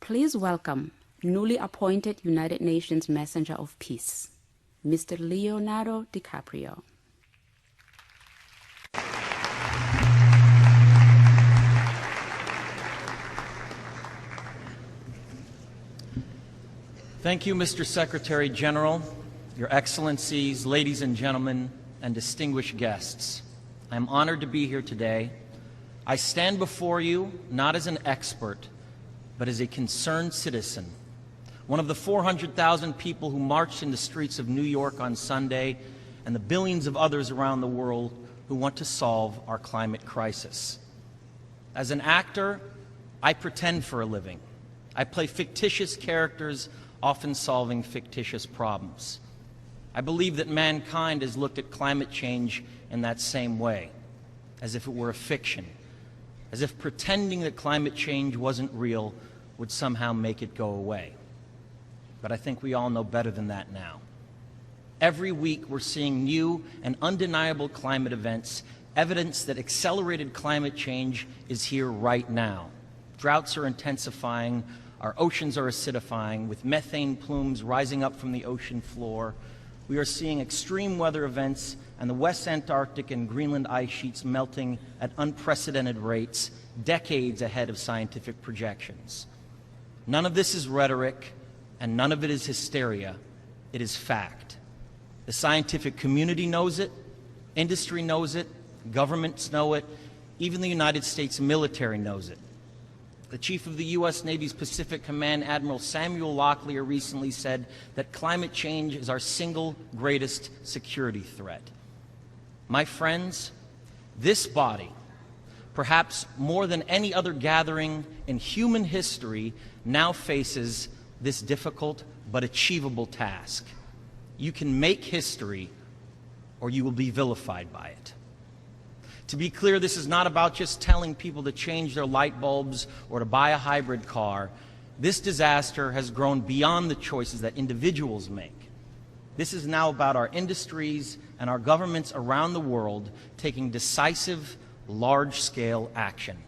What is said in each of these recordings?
Please welcome newly appointed United Nations Messenger of Peace, Mr. Leonardo DiCaprio. Thank you, Mr. Secretary General, Your Excellencies, ladies and gentlemen, and distinguished guests. I am honored to be here today. I stand before you not as an expert, but as a concerned citizen, one of the 400,000 people who marched in the streets of New York on Sunday, and the billions of others around the world who want to solve our climate crisis. As an actor, I pretend for a living. I play fictitious characters, often solving fictitious problems. I believe that mankind has looked at climate change in that same way, as if it were a fiction, as if pretending that climate change wasn't real would somehow make it go away. But I think we all know better than that now. Every week we're seeing new and undeniable climate events, evidence that accelerated climate change is here right now. Droughts are intensifying, our oceans are acidifying, with methane plumes rising up from the ocean floor. We are seeing extreme weather events and the West Antarctic and Greenland ice sheets melting at unprecedented rates, decades ahead of scientific projections. None of this is rhetoric, and none of it is hysteria. It is fact. The scientific community knows it, industry knows it, governments know it, even the United States military knows it. The chief of the U.S. Navy's Pacific Command, Admiral Samuel Locklear, recently said that climate change is our single greatest security threat. My friends, this body, perhaps more than any other gathering in human history, now faces this difficult but achievable task. You can make history, or you will be vilified by it. To be clear, this is not about just telling people to change their light bulbs or to buy a hybrid car. This disaster has grown beyond the choices that individuals make. This is now about our industries and our governments around the world taking decisive, large-scale action.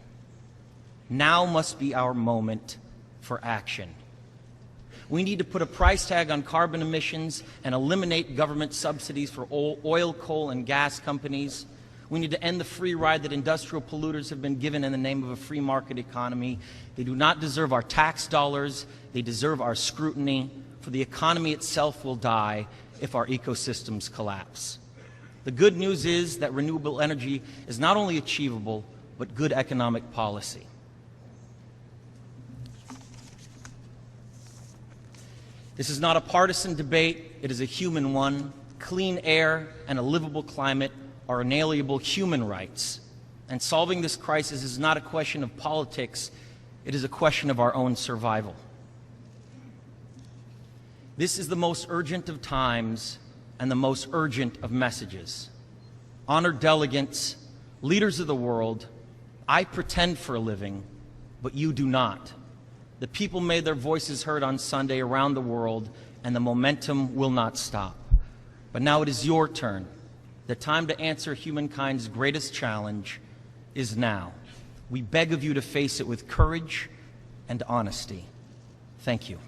Now must be our moment for action. We need to put a price tag on carbon emissions and eliminate government subsidies for oil, coal, and gas companies. We need to end the free ride that industrial polluters have been given in the name of a free market economy. They do not deserve our tax dollars. They deserve our scrutiny, for the economy itself will die if our ecosystems collapse. The good news is that renewable energy is not only achievable, but good economic policy. This is not a partisan debate. It is a human one. Clean air and a livable climate are inalienable human rights. And solving this crisis is not a question of politics, it is a question of our own survival. This is the most urgent of times and the most urgent of messages. Honored delegates, leaders of the world, I pretend for a living, but you do not. The people made their voices heard on Sunday around the world, and the momentum will not stop. But now it is your turn. The time to answer humankind's greatest challenge is now. We beg of you to face it with courage and honesty. Thank you.